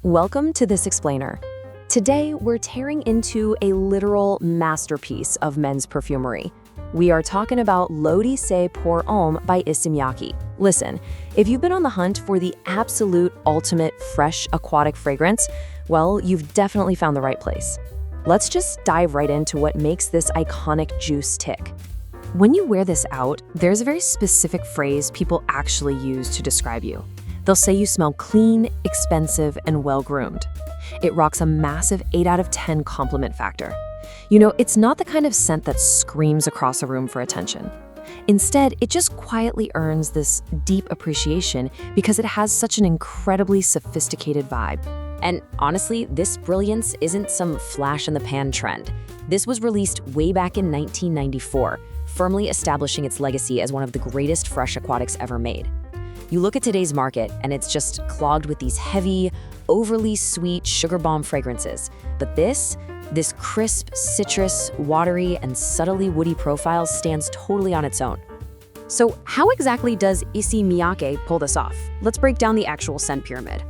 Welcome to this explainer. Today, we're tearing into a literal masterpiece of men's perfumery. We are talking about Lotus Pour Homme by Issey Miyake. Listen, if you've been on the hunt for the absolute ultimate fresh aquatic fragrance, well, you've definitely found the right place. Let's just dive right into what makes this iconic juice tick. When you wear this out, there's a very specific phrase people actually use to describe you. They'll say you smell clean, expensive, and well-groomed. It rocks a massive 8 out of 10 compliment factor. You know, it's not the kind of scent that screams across a room for attention. Instead, it just quietly earns this deep appreciation because it has such an incredibly sophisticated vibe. And honestly, this brilliance isn't some flash-in-the-pan trend. This was released way back in 1994, firmly establishing its legacy as one of the greatest fresh aquatics ever made. You look at today's market, and it's just clogged with these heavy, overly sweet sugar bomb fragrances. But this crisp, citrus, watery, and subtly woody profile stands totally on its own. So how exactly does Issey Miyake pull this off? Let's break down the actual scent pyramid.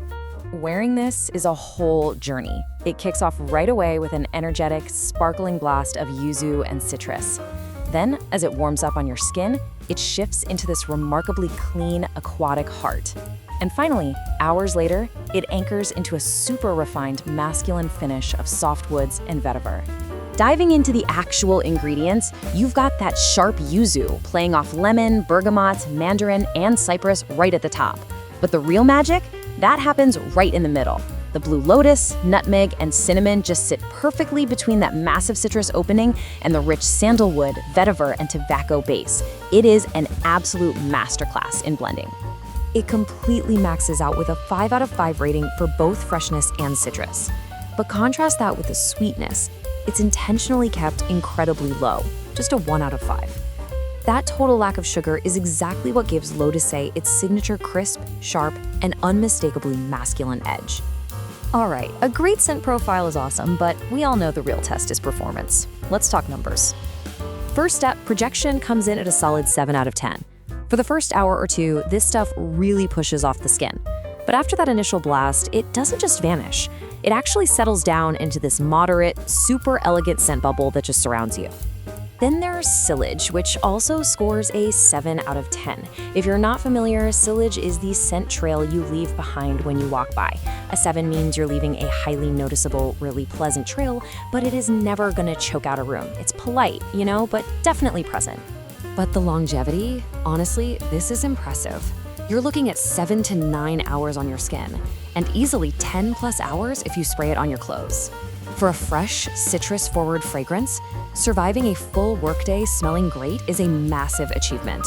Wearing this is a whole journey. It kicks off right away with an energetic, sparkling blast of yuzu and citrus. Then, as it warms up on your skin, it shifts into this remarkably clean, aquatic heart. And finally, hours later, it anchors into a super refined masculine finish of softwoods and vetiver. Diving into the actual ingredients, you've got that sharp yuzu playing off lemon, bergamot, mandarin, and cypress right at the top. But the real magic? That happens right in the middle. The blue lotus, nutmeg, and cinnamon just sit perfectly between that massive citrus opening and the rich sandalwood, vetiver, and tobacco base. It is an absolute masterclass in blending. It completely maxes out with a 5 out of 5 rating for both freshness and citrus. But contrast that with the sweetness. It's intentionally kept incredibly low, just a 1 out of 5. That total lack of sugar is exactly what gives Lotus its signature crisp, sharp, and unmistakably masculine edge. Alright, a great scent profile is awesome, but we all know the real test is performance. Let's talk numbers. First step, projection comes in at a solid 7 out of 10. For the first hour or two, this stuff really pushes off the skin. But after that initial blast, it doesn't just vanish. It actually settles down into this moderate, super elegant scent bubble that just surrounds you. Then there's Sillage, which also scores a 7 out of 10. If you're not familiar, Sillage is the scent trail you leave behind when you walk by. A 7 means you're leaving a highly noticeable, really pleasant trail, but it is never gonna choke out a room. It's polite, you know, but definitely present. But the longevity? Honestly, this is impressive. You're looking at 7 to 9 hours on your skin, and easily 10 plus hours if you spray it on your clothes. For a fresh, citrus-forward fragrance, surviving a full workday smelling great is a massive achievement.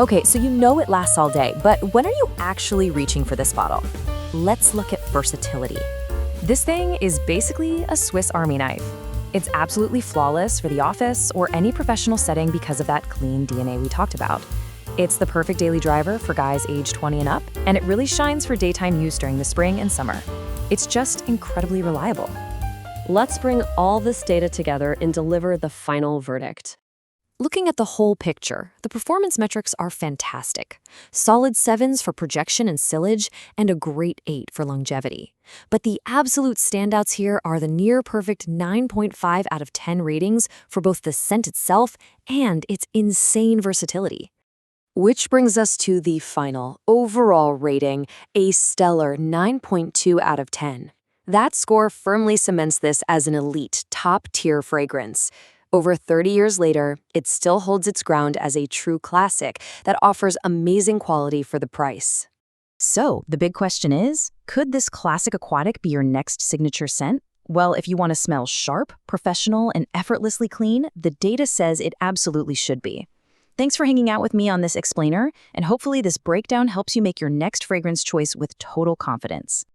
Okay, so you know it lasts all day, but when are you actually reaching for this bottle? Let's look at versatility. This thing is basically a Swiss Army knife. It's absolutely flawless for the office or any professional setting because of that clean DNA we talked about. It's the perfect daily driver for guys age 20 and up, and it really shines for daytime use during the spring and summer. It's just incredibly reliable. Let's bring all this data together and deliver the final verdict. Looking at the whole picture, the performance metrics are fantastic. Solid 7s for projection and sillage, and a great 8 for longevity. But the absolute standouts here are the near-perfect 9.5 out of 10 ratings for both the scent itself and its insane versatility. Which brings us to the final, overall rating, a stellar 9.2 out of 10. That score firmly cements this as an elite, top-tier fragrance. Over 30 years later, it still holds its ground as a true classic that offers amazing quality for the price. So, the big question is, could this classic aquatic be your next signature scent? Well, if you want to smell sharp, professional, and effortlessly clean, the data says it absolutely should be. Thanks for hanging out with me on this explainer, and hopefully this breakdown helps you make your next fragrance choice with total confidence.